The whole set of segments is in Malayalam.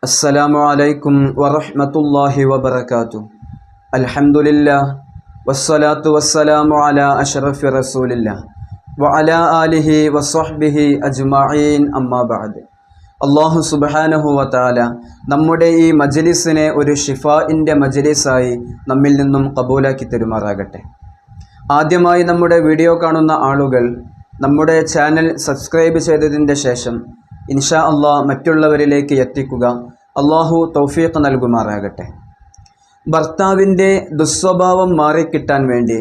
അസ്സലാമു അലൈക്കും വറഹ്മത്തുള്ളാഹി വബറകാതുഹു. അൽഹംദുലില്ലാഹ് വസ്സലാത്തു വസ്സലാമു അലാ അഷ്റഫി റസൂലില്ലാഹ് വഅലാ ആലിഹി വസ്വഹ്ബിഹി അജ്മഈൻ അമ്മാ ബഅദ്. അല്ലാഹു സുബ്ഹാനഹു വതആല നമ്മുടെ ഈ മജ്ലിസിനെ ഒരു ഷിഫാഇൻ്റെ മജ്ലിസായി നമ്മിൽ നിന്നും കബൂലാക്കി തരുമാറാകട്ടെ. ആദ്യമായി നമ്മുടെ വീഡിയോ കാണുന്ന ആളുകൾ നമ്മുടെ ചാനൽ സബ്സ്ക്രൈബ് ചെയ്തതിൻ്റെ ശേഷം ഇൻഷാ അള്ളാഹ് മറ്റുള്ളവരിലേക്ക് എത്തിക്കുക. അള്ളാഹു തൗഫീഖ് നൽകുമാറാകട്ടെ. ഭർത്താവിൻ്റെ ദുസ്വഭാവം മാറിക്കിട്ടാൻ വേണ്ടി,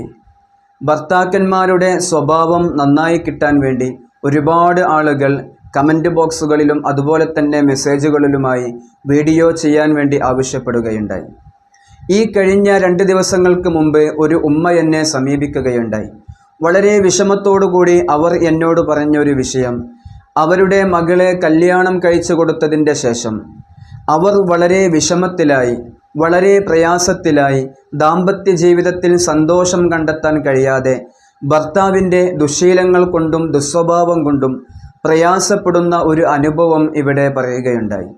ഭർത്താക്കന്മാരുടെ സ്വഭാവം നന്നായി കിട്ടാൻ വേണ്ടി ഒരുപാട് ആളുകൾ കമൻറ്റ് ബോക്സുകളിലും അതുപോലെ തന്നെ മെസ്സേജുകളിലുമായി വീഡിയോ ചെയ്യാൻ വേണ്ടി ആവശ്യപ്പെടുകയുണ്ടായി. ഈ കഴിഞ്ഞ 2 ദിവസങ്ങൾക്ക് മുമ്പ് ഒരു ഉമ്മ എന്നെ സമീപിക്കുകയുണ്ടായി. വളരെ വിഷമത്തോടുകൂടി അവർ എന്നോട് പറഞ്ഞൊരു വിഷയം, അവരുടെ മകളെ കല്യാണം കഴിച്ചു കൊടുത്തതിൻ്റെ ശേഷം അവർ വളരെ വിഷമത്തിലായി, വളരെ പ്രയാസത്തിലായി, ദാമ്പത്യ ജീവിതത്തിൽ സന്തോഷം കണ്ടെത്താൻ കഴിയാതെ ഭർത്താവിൻ്റെ ദുശ്ശീലങ്ങൾ കൊണ്ടും ദുസ്വഭാവം കൊണ്ടും പ്രയാസപ്പെടുന്ന ഒരു അനുഭവം ഇവിടെ പറയുകയുണ്ടായി.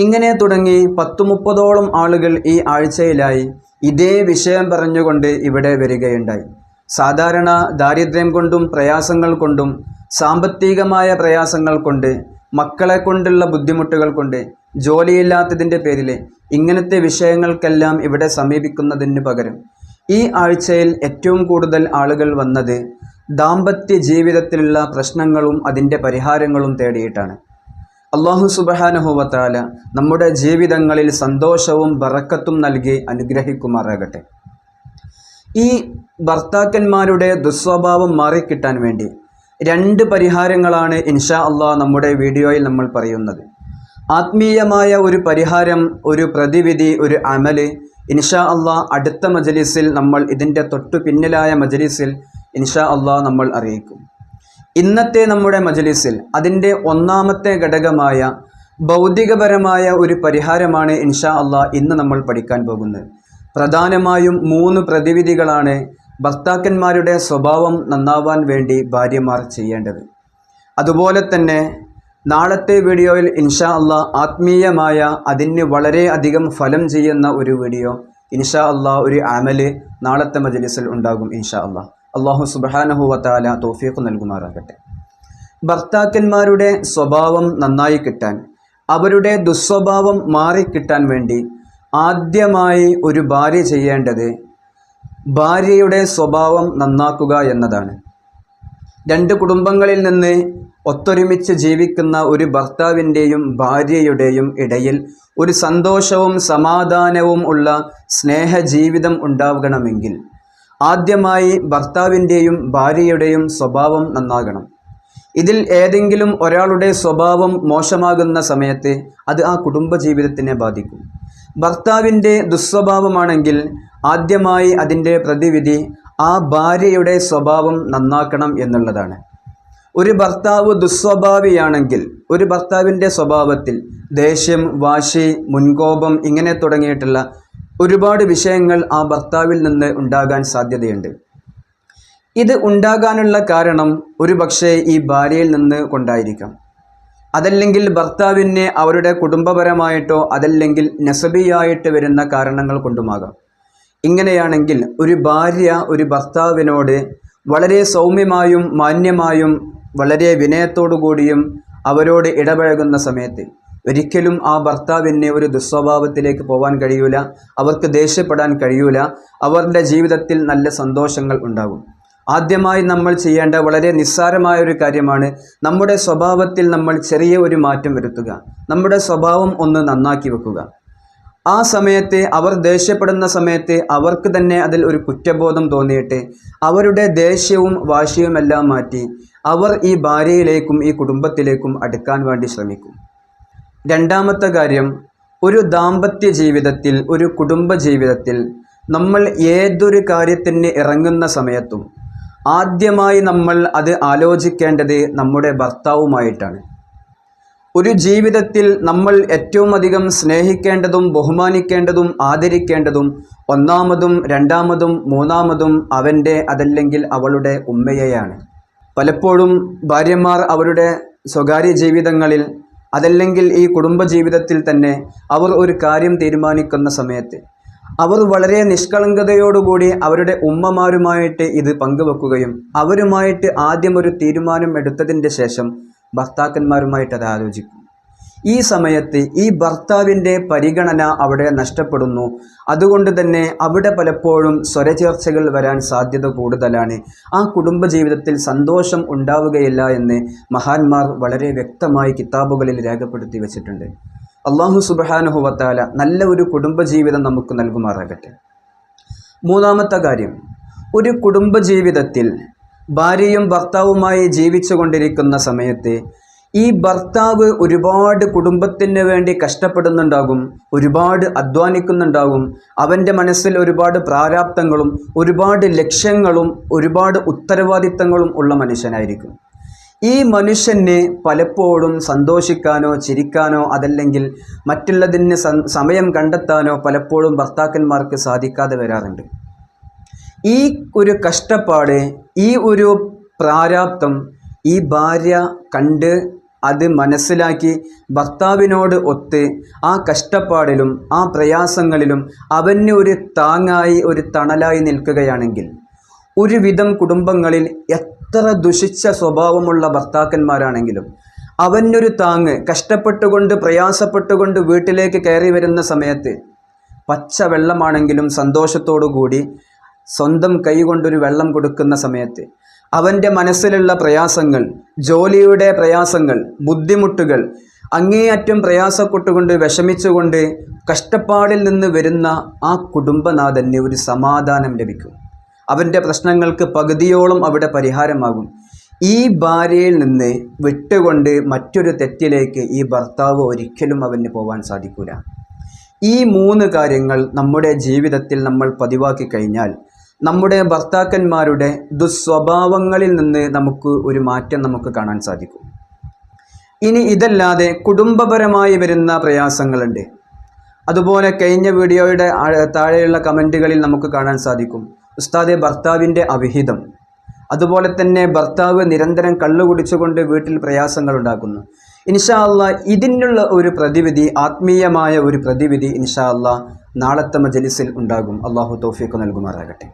ഇങ്ങനെ തുടങ്ങി 10-30ഓളം ആളുകൾ ഈ ആഴ്ചയിലായി ഇതേ വിഷയം പറഞ്ഞുകൊണ്ട് ഇവിടെ വരികയുണ്ടായി. സാധാരണ ദാരിദ്ര്യം കൊണ്ടും പ്രയാസങ്ങൾ കൊണ്ടും സാമ്പത്തികമായ പ്രയാസങ്ങൾ കൊണ്ട്, മക്കളെ കൊണ്ടുള്ള ബുദ്ധിമുട്ടുകൾ കൊണ്ട്, ജോലിയില്ലാത്തതിൻ്റെ പേരിൽ ഇങ്ങനത്തെ വിഷയങ്ങൾക്കെല്ലാം ഇവിടെ സമീപിക്കുന്നതിന് പകരം ഈ ആഴ്ചയിൽ ഏറ്റവും കൂടുതൽ ആളുകൾ വന്നത് ദാമ്പത്യ ജീവിതത്തിലുള്ള പ്രശ്നങ്ങളും അതിൻ്റെ പരിഹാരങ്ങളും തേടിയിട്ടാണ്. അല്ലാഹു സുബ്ഹാനഹു വതആല നമ്മുടെ ജീവിതങ്ങളിൽ സന്തോഷവും ബറക്കത്തും നൽകി അനുഗ്രഹിക്കുമാറാകട്ടെ. ഈ ഭർത്താക്കന്മാരുടെ ദുസ്വഭാവം മാറിക്കിട്ടാൻ വേണ്ടി 2 പരിഹാരങ്ങളാണ് ഇൻഷാ അള്ളാഹ് നമ്മുടെ വീഡിയോയിൽ നമ്മൾ പറയുന്നത്. ആത്മീയമായ ഒരു പരിഹാരം, ഒരു പ്രതിവിധി, ഒരു അമല് ഇൻഷാ അള്ളാഹ് അടുത്ത മജ്ലിസിൽ നമ്മൾ ഇതിൻ്റെ തൊട്ടു പിന്നിലായ മജ്ലിസിൽ ഇൻഷാ അള്ളാഹ് നമ്മൾ അറിയിക്കും. ഇന്നത്തെ നമ്മുടെ മജ്ലിസിൽ അതിൻ്റെ 1ാമത്തെ ഘടകമായ ഭൗതികപരമായ ഒരു പരിഹാരമാണ് ഇൻഷാ അള്ളാഹ് ഇന്ന് നമ്മൾ പഠിക്കാൻ പോകുന്നത്. പ്രധാനമായും 3 പ്രതിവിധികളാണ് ഭർത്താക്കന്മാരുടെ സ്വഭാവം നന്നാവാൻ വേണ്ടി ഭാര്യമാർ ചെയ്യേണ്ടത്. അതുപോലെ തന്നെ നാളത്തെ വീഡിയോയിൽ ഇൻഷാ അള്ളാഹ് ആത്മീയമായ അതിന് വളരെ അധികം ഫലം ചെയ്യുന്ന ഒരു വീഡിയോ ഇൻഷാ അള്ളാഹ്, ഒരു അമല് നാളത്തെ മജ്ലിസിൽ ഉണ്ടാകും ഇൻഷാ അള്ളാഹ്. അല്ലാഹു സുബ്ഹാനഹു വതആല തൗഫീഖ് നൽകുമാറാകട്ടെ. ഭർത്താക്കന്മാരുടെ സ്വഭാവം നന്നായി കിട്ടാൻ, അവരുടെ ദുസ്വഭാവം മാറിക്കിട്ടാൻ വേണ്ടി ആദ്യമായി ഒരു ഭാര്യ ചെയ്യേണ്ടത് ഭാര്യയുടെ സ്വഭാവം നന്നാക്കുക എന്നതാണ്. 2 കുടുംബങ്ങളിൽ നിന്ന് ഒത്തൊരുമിച്ച് ജീവിക്കുന്ന ഒരു ഭർത്താവിൻ്റെയും ഭാര്യയുടെയും ഇടയിൽ ഒരു സന്തോഷവും സമാധാനവും ഉള്ള സ്നേഹജീവിതം ഉണ്ടാകണമെങ്കിൽ ആദ്യമായി ഭർത്താവിൻ്റെയും ഭാര്യയുടെയും സ്വഭാവം നന്നാകണം. ഇതിൽ ഏതെങ്കിലും ഒരാളുടെ സ്വഭാവം മോശമാകുന്ന സമയത്ത് അത് ആ കുടുംബജീവിതത്തിനെ ബാധിക്കും. ഭർത്താവിൻ്റെ ദുസ്വഭാവമാണെങ്കിൽ ആദ്യമായി അതിൻ്റെ പ്രതിവിധി ആ ഭാര്യയുടെ സ്വഭാവം നന്നാക്കണം എന്നുള്ളതാണ്. ഒരു ഭർത്താവ് ദുസ്വഭാവിയാണെങ്കിൽ, ഒരു ഭർത്താവിൻ്റെ സ്വഭാവത്തിൽ ദേഷ്യം, വാശി, മുൻകോപം ഇങ്ങനെ തുടങ്ങിയിട്ടുള്ള ഒരുപാട് വിഷയങ്ങൾ ആ ഭർത്താവിൽ നിന്ന് ഉണ്ടാകാൻ സാധ്യതയുണ്ട്. ഇത് ഉണ്ടാകാനുള്ള കാരണം ഒരു പക്ഷേ ഈ ഭാര്യയിൽ നിന്ന് കൊണ്ടായിരിക്കാം. അതല്ലെങ്കിൽ ഭർത്താവിനെ അവരുടെ കുടുംബപരമായിട്ടോ അതല്ലെങ്കിൽ നസബിയായിട്ട് വരുന്ന കാരണങ്ങൾ കൊണ്ടുമാകാം. ഇങ്ങനെയാണെങ്കിൽ ഒരു ഭാര്യ ഒരു ഭർത്താവിനോട് വളരെ സൗമ്യമായും മാന്യമായും വളരെ വിനയത്തോടു കൂടിയും അവരോട് ഇടപഴകുന്ന സമയത്ത് ഒരിക്കലും ആ ഭർത്താവിനെ ഒരു ദുസ്വഭാവത്തിലേക്ക് പോകാൻ കഴിയൂല, അവർക്ക് ദേഷ്യപ്പെടാൻ കഴിയൂല, അവരുടെ ജീവിതത്തിൽ നല്ല സന്തോഷങ്ങൾ ഉണ്ടാകും. ആദ്യമായി നമ്മൾ ചെയ്യേണ്ട വളരെ നിസ്സാരമായൊരു കാര്യമാണ് നമ്മുടെ സ്വഭാവത്തിൽ നമ്മൾ ചെറിയ ഒരു മാറ്റം വരുത്തുക, നമ്മുടെ സ്വഭാവം ഒന്ന് നന്നാക്കി വെക്കുക. ആ സമയത്ത് അവർ ദേഷ്യപ്പെടുന്ന സമയത്ത് അവർക്ക് തന്നെ അതിൽ ഒരു കുറ്റബോധം തോന്നിയിട്ട് അവരുടെ ദേഷ്യവും വാശിയുമെല്ലാം മാറ്റി അവർ ഈ ഭാര്യയിലേക്കും ഈ കുടുംബത്തിലേക്കും അടുക്കാൻ വേണ്ടി ശ്രമിക്കും. 2ാമത്തെ കാര്യം, ഒരു ദാമ്പത്യ ജീവിതത്തിൽ, ഒരു കുടുംബ ജീവിതത്തിൽ നമ്മൾ ഏതൊരു കാര്യത്തിന് ഇറങ്ങുന്ന സമയത്തും ആദ്യമായി നമ്മൾ അത് ആലോചിക്കേണ്ടത് നമ്മുടെ ഭർത്താവുമായിട്ടാണ്. ഒരു ജീവിതത്തിൽ നമ്മൾ ഏറ്റവും അധികം സ്നേഹിക്കേണ്ടതും ബഹുമാനിക്കേണ്ടതും ആദരിക്കേണ്ടതും 1ാമതും 2ാമതും 3ാമതും അവൻ്റെ അതല്ലെങ്കിൽ അവളുടെ ഉമ്മയെയാണ്. പലപ്പോഴും ഭാര്യമാർ അവരുടെ സ്വകാര്യ ജീവിതങ്ങളിൽ അതല്ലെങ്കിൽ ഈ കുടുംബജീവിതത്തിൽ തന്നെ അവർ ഒരു കാര്യം തീരുമാനിക്കുന്ന സമയത്ത് അവർ വളരെ നിഷ്കളങ്കതയോടുകൂടി അവരുടെ ഉമ്മമാരുമായിട്ട് ഇത് പങ്കുവെക്കുകയും അവരുമായിട്ട് ആദ്യം ഒരു തീരുമാനം എടുത്തതിൻ്റെ ശേഷം ഭർത്താക്കന്മാരുമായിട്ട് അത് ആലോചിക്കും. ഈ സമയത്ത് ഈ ഭർത്താവിൻ്റെ പരിഗണന അവിടെ നഷ്ടപ്പെടുന്നു. അതുകൊണ്ട് തന്നെ അവിടെ പലപ്പോഴും സ്വരചേർച്ചകൾ വരാൻ സാധ്യത കൂടുതലാണ്. ആ കുടുംബജീവിതത്തിൽ സന്തോഷം ഉണ്ടാവുകയില്ല എന്ന് മഹാന്മാർ വളരെ വ്യക്തമായി കിതാബുകളിൽ രേഖപ്പെടുത്തി വച്ചിട്ടുണ്ട്. അല്ലാഹു സുബ്ഹാനഹു വ തആല നല്ല ഒരു കുടുംബജീവിതം നമുക്ക് നൽകുമാറാകട്ടെ. മൂന്നാമത്തെ കാര്യം, ഒരു കുടുംബജീവിതത്തിൽ ഭാര്യയും ഭർത്താവുമായി ജീവിച്ചു കൊണ്ടിരിക്കുന്ന സമയത്ത് ഈ ഭർത്താവ് ഒരുപാട് കുടുംബത്തിന് വേണ്ടി കഷ്ടപ്പെടുന്നുണ്ടാകും, ഒരുപാട് അധ്വാനിക്കുന്നുണ്ടാകും. അവൻ്റെ മനസ്സിൽ ഒരുപാട് പ്രാരാബ്ധങ്ങളും ഒരുപാട് ലക്ഷ്യങ്ങളും ഒരുപാട് ഉത്തരവാദിത്തങ്ങളും ഉള്ള മനുഷ്യനായിരിക്കും. ഈ മനുഷ്യന് പലപ്പോഴും സന്തോഷിക്കാനോ ചിരിക്കാനോ അതല്ലെങ്കിൽ മറ്റുള്ളതിന് സമയം കണ്ടെത്താനോ പലപ്പോഴും ഭർത്താക്കന്മാർക്ക് സാധിക്കാതെ വരാറുണ്ട്. ഈ ഒരു കഷ്ടപ്പാട്, ഈ ഒരു പ്രാരാബ്ധം ഈ ഭാര്യ കണ്ട് അത് മനസ്സിലാക്കി ഭർത്താവിനോട് ഒത്ത് ആ കഷ്ടപ്പാടിലും ആ പ്രയാസങ്ങളിലും അവന് ഒരു താങ്ങായി ഒരു തണലായി നിൽക്കുകയാണെങ്കിൽ ഒരുവിധം കുടുംബങ്ങളിൽ എത്ര ദുഷിച്ച സ്വഭാവമുള്ള ഭർത്താക്കന്മാരാണെങ്കിലും അവനൊരു താങ്ങ്, കഷ്ടപ്പെട്ടുകൊണ്ട് പ്രയാസപ്പെട്ടുകൊണ്ട് വീട്ടിലേക്ക് കയറി വരുന്ന സമയത്ത് പച്ച വെള്ളമാണെങ്കിലും സന്തോഷത്തോടു കൂടി സ്വന്തം കൈ കൊണ്ടൊരു വെള്ളം കൊടുക്കുന്ന സമയത്ത് അവൻ്റെ മനസ്സിലുള്ള പ്രയാസങ്ങൾ, ജോലിയുടെ പ്രയാസങ്ങൾ, ബുദ്ധിമുട്ടുകൾ, അങ്ങേയറ്റം പ്രയാസപ്പെട്ടുകൊണ്ട് വിഷമിച്ചുകൊണ്ട് കഷ്ടപ്പാടിൽ നിന്ന് വരുന്ന ആ കുടുംബനാഥന് ഒരു സമാധാനം ലഭിക്കും. അവൻ്റെ പ്രശ്നങ്ങൾക്ക് പകുതിയോളം അവിടെ പരിഹാരമാകും. ഈ ഭാര്യയിൽ നിന്ന് വിട്ടുകൊണ്ട് മറ്റൊരു തെറ്റിലേക്ക് ഈ ഭർത്താവ് ഒരിക്കലും അവന് പോകാൻ സാധിക്കില്ല. ഈ മൂന്ന് കാര്യങ്ങൾ നമ്മുടെ ജീവിതത്തിൽ നമ്മൾ പതിവാക്കി കഴിഞ്ഞാൽ നമ്മുടെ ഭർത്താക്കന്മാരുടെ ദുസ്വഭാവങ്ങളിൽ നിന്ന് നമുക്ക് ഒരു മാറ്റം നമുക്ക് കാണാൻ സാധിക്കും. ഇനി ഇതല്ലാതെ കുടുംബപരമായി വരുന്ന പ്രയാസങ്ങളുണ്ട്. അതുപോലെ കഴിഞ്ഞ വീഡിയോയുടെ താഴെയുള്ള കമൻറ്റുകളിൽ നമുക്ക് കാണാൻ സാധിക്കും, ഉസ്താദെ ഭർത്താവിൻ്റെ അവിഹിതം, അതുപോലെ തന്നെ ഭർത്താവ് നിരന്തരം കള്ളു കുടിച്ചുകൊണ്ട് വീട്ടിൽ പ്രയാസങ്ങൾ ഉണ്ടാക്കുന്നു. ഇൻഷാ അല്ലാഹ് ഇതിനുള്ള ഒരു പ്രതിവിധി, ആത്മീയമായ ഒരു പ്രതിവിധി ഇൻഷാ അല്ലാഹ് നാളത്തെ മജ്‌ലിസിൽ ഉണ്ടാകും. അല്ലാഹു തൗഫീഖ് നൽകുമാറാകട്ടെ.